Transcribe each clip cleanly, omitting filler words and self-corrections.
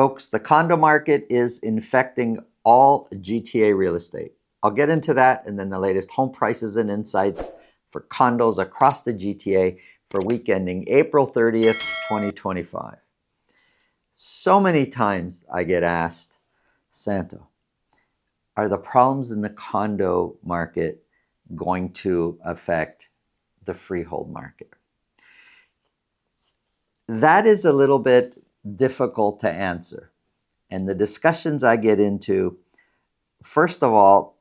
Folks, the condo market is infecting all GTA real estate. I'll get into that and then the latest home prices and insights for condos across the GTA for week ending April 30th, 2025. So many times I get asked, Santo, are the problems in the condo market going to affect the freehold market? That is a little bit difficult to answer. And the discussions I get into, first of all,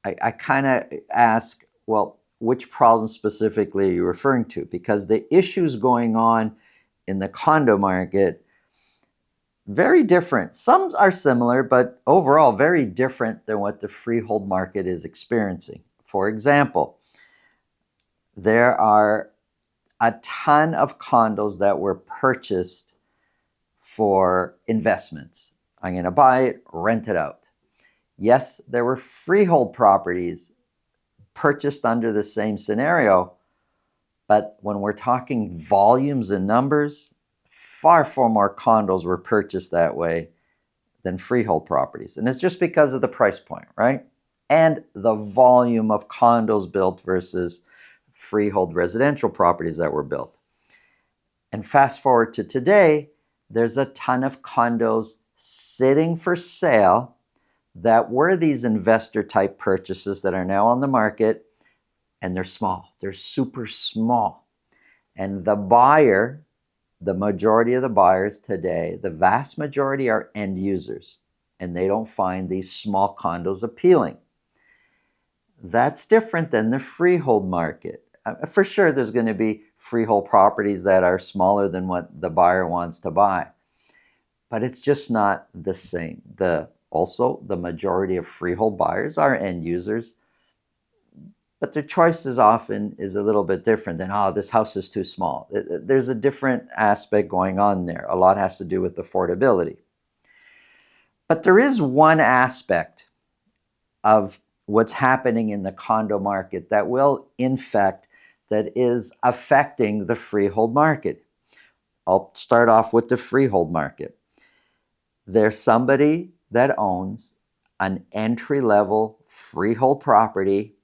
I kind of ask, well, which problem specifically are you referring to? Because the issues going on in the condo market, very different. Some are similar, but overall very different than what the freehold market is experiencing. For example, there are a ton of condos that were purchased for investments. I'm going to buy it, rent it out. Yes, there were freehold properties purchased under the same scenario, but when we're talking volumes and numbers, far more condos were purchased that way than freehold properties. And it's just because of the price point, right? And the volume of condos built versus freehold residential properties that were built. And fast forward to today, there's a ton of condos sitting for sale that were these investor type purchases that are now on the market, and they're small. They're super small. And the buyer, the majority of the buyers today, the vast majority are end users, and they don't find these small condos appealing. That's different than the freehold market. For sure, there's going to be freehold properties that are smaller than what the buyer wants to buy, but it's just not the same. Also, the majority of freehold buyers are end users, but their choices often is a little bit different than, oh, this house is too small. There's a different aspect going on there. A lot has to do with affordability. But there is one aspect of what's happening in the condo market that will infect, that is affecting the freehold market. I'll start off with the freehold market. There's somebody that owns an entry-level freehold property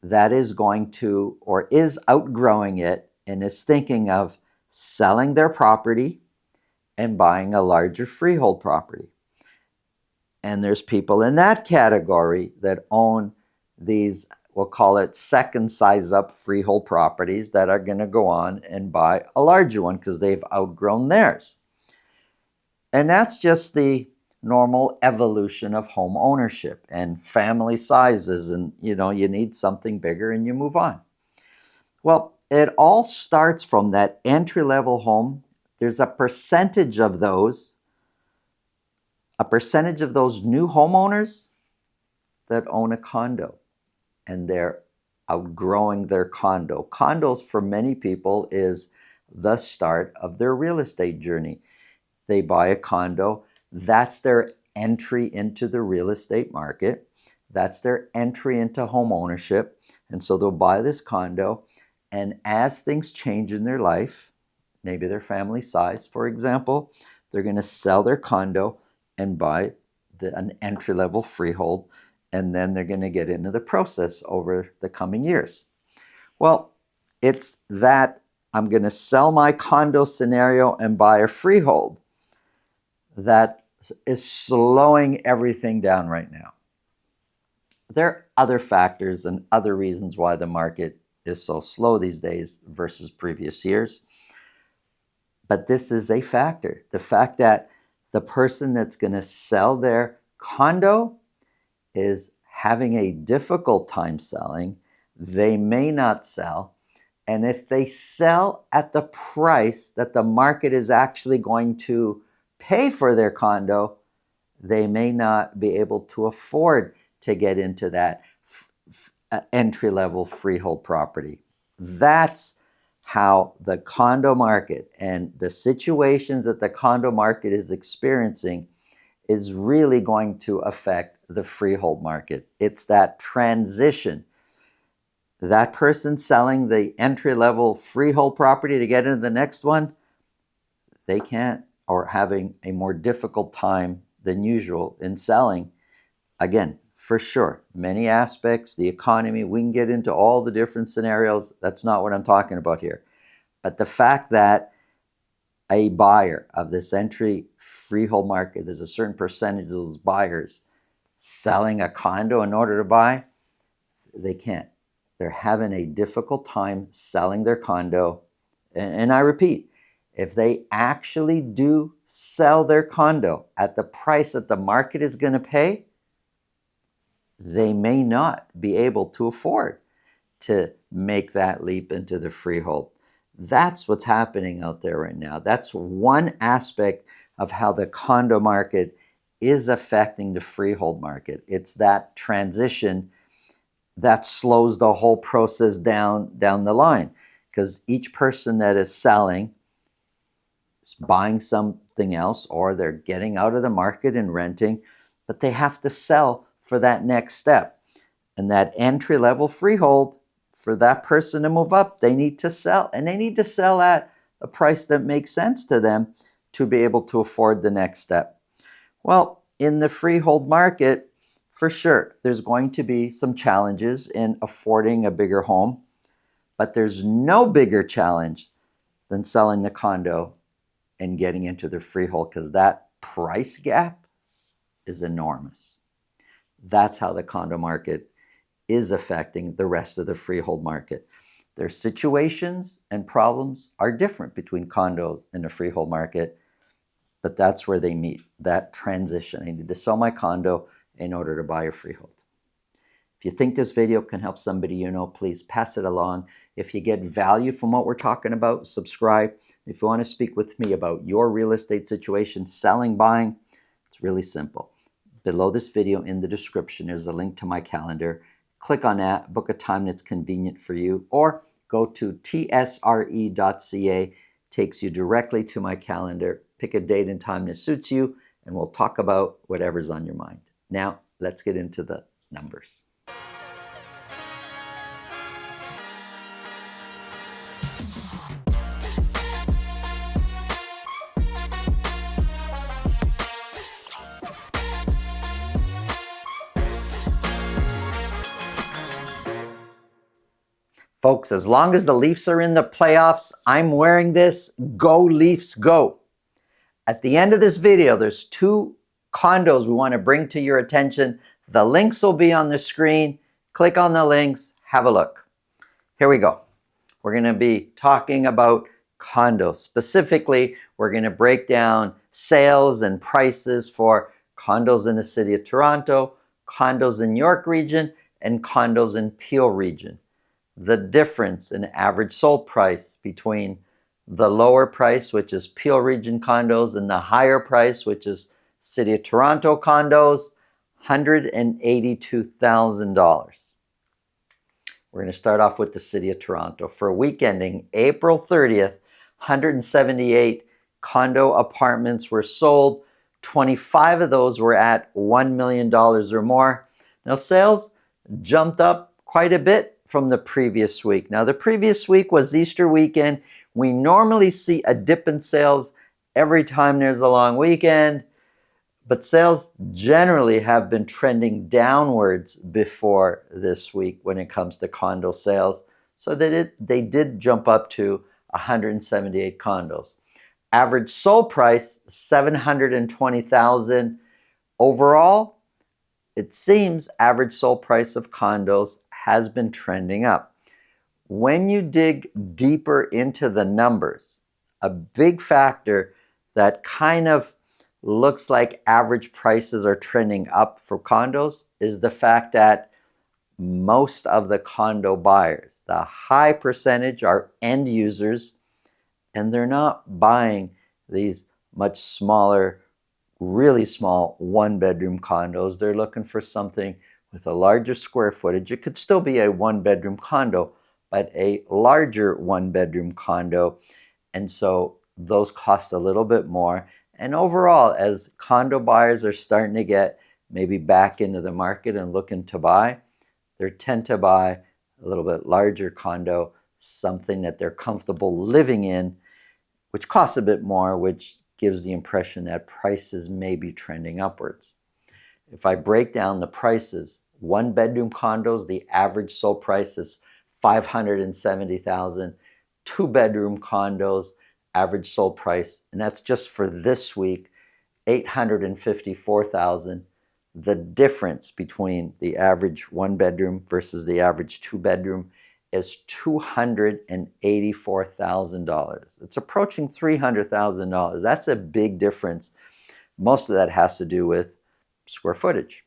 that is going to, or is outgrowing it, and is thinking of selling their property and buying a larger freehold property. And there's people in that category that own these, we'll call it second size up freehold properties, that are going to go on and buy a larger one because they've outgrown theirs. And that's just the normal evolution of home ownership and family sizes, and you need something bigger and you move on. Well, it all starts from that entry-level home. There's a percentage of those new homeowners that own a condo, and they're outgrowing their condo. Condos for many people is the start of their real estate journey. They buy a condo. That's their entry into the real estate market. That's their entry into home ownership. And so they'll buy this condo. And as things change in their life, maybe their family size, for example, they're going to sell their condo and buy an entry-level freehold. And then they're going to get into the process over the coming years. Well, it's that I'm going to sell my condo scenario and buy a freehold that is slowing everything down right now. There are other factors and other reasons why the market is so slow these days versus previous years. But this is a factor. The fact that the person that's going to sell their condo is having a difficult time selling. They may not sell. And if they sell at the price that the market is actually going to pay for their condo, they may not be able to afford to get into that entry-level freehold property. That's how the condo market and the situations that the condo market is experiencing is really going to affect the freehold market. It's that transition. That person selling the entry-level freehold property to get into the next one, they can't, or having a more difficult time than usual in selling. Again, for sure, many aspects, the economy, we can get into all the different scenarios. That's not what I'm talking about here. But the fact that a buyer of this entry freehold market, there's a certain percentage of those buyers selling a condo in order to buy, they can't. They're having a difficult time selling their condo. And I repeat, if they actually do sell their condo at the price that the market is going to pay, they may not be able to afford to make that leap into the freehold. That's what's happening out there right now. That's one aspect of how the condo market is affecting the freehold market. It's that transition that slows the whole process down the line, because each person that is selling is buying something else, or they're getting out of the market and renting, but they have to sell for that next step. And that entry-level freehold, for that person to move up, they need to sell, and they need to sell at a price that makes sense to them to be able to afford the next step. Well, in the freehold market, for sure, there's going to be some challenges in affording a bigger home, but there's no bigger challenge than selling the condo and getting into the freehold, because that price gap is enormous. That's how the condo market is affecting the rest of the freehold market. Their situations and problems are different between condos and the freehold market, but that's where they meet, that transition. I need to sell my condo in order to buy a freehold. If you think this video can help somebody you know, please pass it along. If you get value from what we're talking about, subscribe. If you want to speak with me about your real estate situation, selling, buying, it's really simple. Below this video in the description, there's a link to my calendar. Click on that, book a time that's convenient for you, or go to tsre.ca, takes you directly to my calendar. Pick a date and time that suits you, and we'll talk about whatever's on your mind. Now, let's get into the numbers. Folks, as long as the Leafs are in the playoffs, I'm wearing this. Go Leafs, go. At the end of this video, there's 2 condos we want to bring to your attention. The links will be on the screen. Click on the links, have a look. Here we go. We're going to be talking about condos. Specifically, we're going to break down sales and prices for condos in the city of Toronto, condos in York region, and condos in Peel region. The difference in average sold price between the lower price, which is Peel region condos, and the higher price, which is City of Toronto condos, $182,000. We're going to start off with the City of Toronto. For a week ending April 30th, 178 condo apartments were sold. 25 of those were at $1 million or more. Now, sales jumped up quite a bit from the previous week. Now, the previous week was Easter weekend. We normally see a dip in sales every time there's a long weekend, but sales generally have been trending downwards before this week when it comes to condo sales. So they did jump up to 178 condos. Average sold price, $720,000. Overall, it seems average sold price of condos has been trending up. When you dig deeper into the numbers, a big factor that kind of looks like average prices are trending up for condos is the fact that most of the condo buyers, the high percentage, are end users, and they're not buying these much smaller, really small one-bedroom condos. They're looking for something with a larger square footage. It could still be a one-bedroom condo, but a larger one-bedroom condo. And so those cost a little bit more. And overall, as condo buyers are starting to get maybe back into the market and looking to buy, they tend to buy a little bit larger condo, something that they're comfortable living in, which costs a bit more, which gives the impression that prices may be trending upwards. If I break down the prices, one-bedroom condos, the average sold price is $570,000. Two-bedroom condos, average sold price, and that's just for this week, $854,000. The difference between the average one-bedroom versus the average two-bedroom is $284,000. It's approaching $300,000. That's a big difference. Most of that has to do with square footage.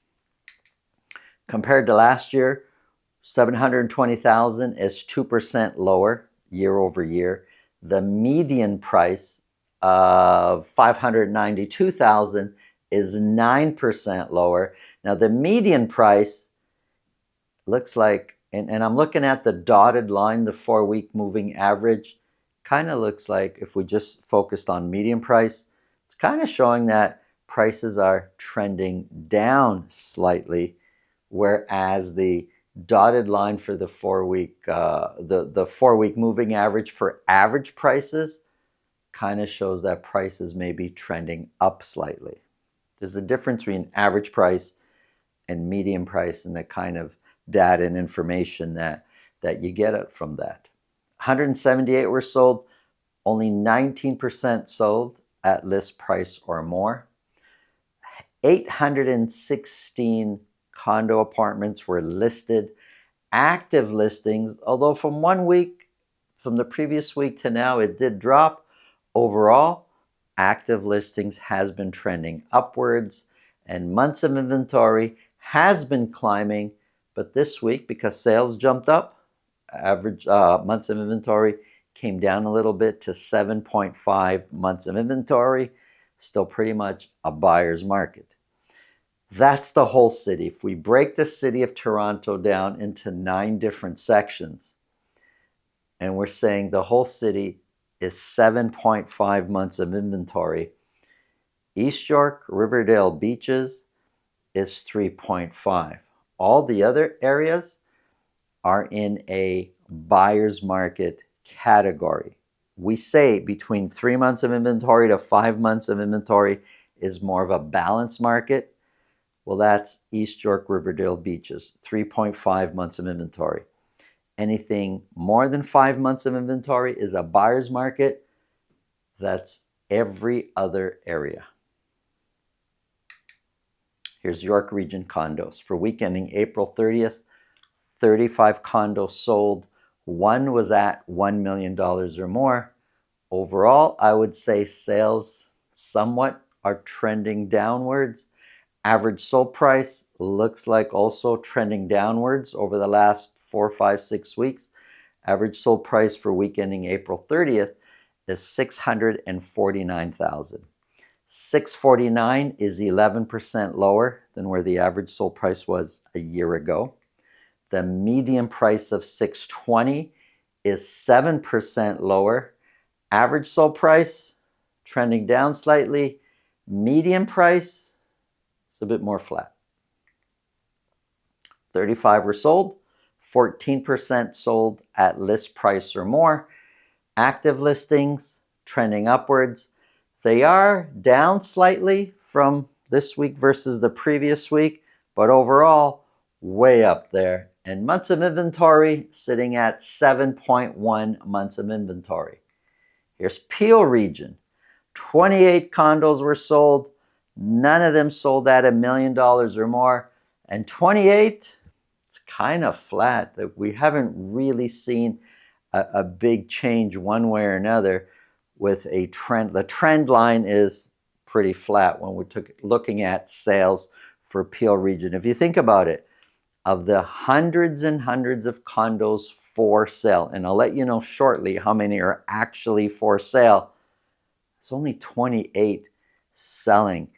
Compared to last year, $720,000 is 2% lower year over year. The median price of $592,000 is 9% lower. Now the median price looks like, and I'm looking at the dotted line, the 4-week moving average, kind of looks like, if we just focused on median price, it's kind of showing that prices are trending down slightly, whereas the dotted line for the 4-week, the 4-week moving average for average prices kind of shows that prices may be trending up slightly. There's a difference between average price and median price and the kind of data and information that you get from that. 178 were sold, only 19% sold at list price or more. 816 condo apartments were listed. Active listings, although from 1 week, from the previous week to now, it did drop. Overall, active listings has been trending upwards, and months of inventory has been climbing. But this week, because sales jumped up, average months of inventory came down a little bit to 7.5 months of inventory. Still pretty much a buyer's market. That's the whole city. If we break the city of Toronto down into 9 different sections, and we're saying the whole city is 7.5 months of inventory, East York, Riverdale Beaches is 3.5. All the other areas are in a buyer's market category. We say between 3 months of inventory to 5 months of inventory is more of a balanced market. Well, that's East York, Riverdale Beaches, 3.5 months of inventory. Anything more than 5 months of inventory is a buyer's market. That's every other area. Here's York Region condos. For week ending April 30th, 35 condos sold. 1 was at $1 million or more. Overall, I would say sales somewhat are trending downwards. Average sold price looks like also trending downwards over the last 4, 5, 6 weeks. Average sold price for week ending April 30th is $649,000. $649 is 11% lower than where the average sold price was a year ago. The median price of $620 is 7% lower. Average sold price trending down slightly. Median price is a bit more flat. 35 were sold, 14% sold at list price or more. Active listings trending upwards. They are down slightly from this week versus the previous week, but overall, way up there. And months of inventory sitting at 7.1 months of inventory. Here's Peel Region. 28 condos were sold. None of them sold at $1 million or more. And 28, it's kind of flat. We haven't really seen a big change one way or another with a trend. The trend line is pretty flat when we're looking at sales for Peel Region. If you think about it, of the hundreds and hundreds of condos for sale, and I'll let you know shortly how many are actually for sale, it's only 28 selling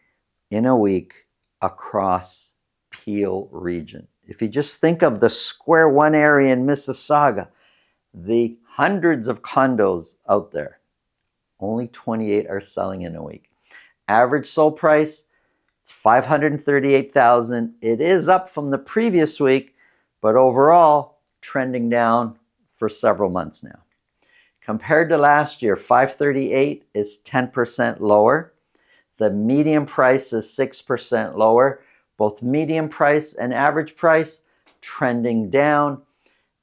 in a week across Peel Region. If you just think of the Square One area in Mississauga, the hundreds of condos out there, only 28 are selling in a week. Average sold price, it's $538,000. It is up from the previous week, but overall trending down for several months now. Compared to last year, 538 is 10% lower. The median price is 6% lower. Both median price and average price trending down.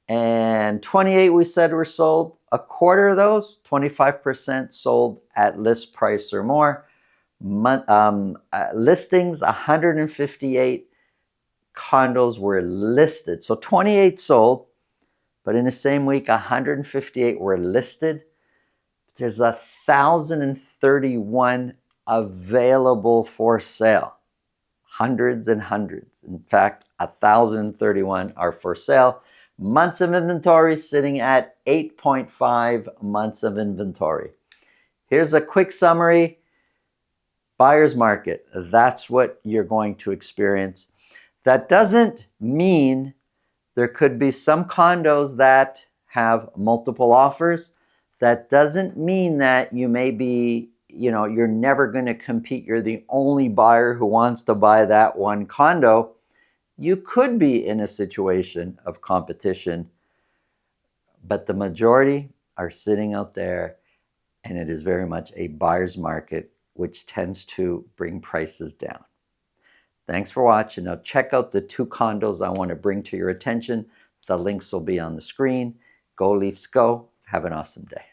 And 28 we said were sold. A quarter of those, 25%, sold at list price or more. Listings, 158 condos were listed. So 28 sold, but in the same week, 158 were listed. There's 1,031 available for sale. Hundreds and hundreds. In fact, 1,031 are for sale. Months of inventory sitting at 8.5 months of inventory. Here's a quick summary. Buyer's market, that's what you're going to experience. That doesn't mean there could be some condos that have multiple offers. That doesn't mean that you may be, you're never going to compete. You're the only buyer who wants to buy that one condo. You could be in a situation of competition, but the majority are sitting out there, and it is very much a buyer's market, which tends to bring prices down. Thanks for watching. Now check out the 2 condos I want to bring to your attention. The links will be on the screen. Go Leafs go. Have an awesome day.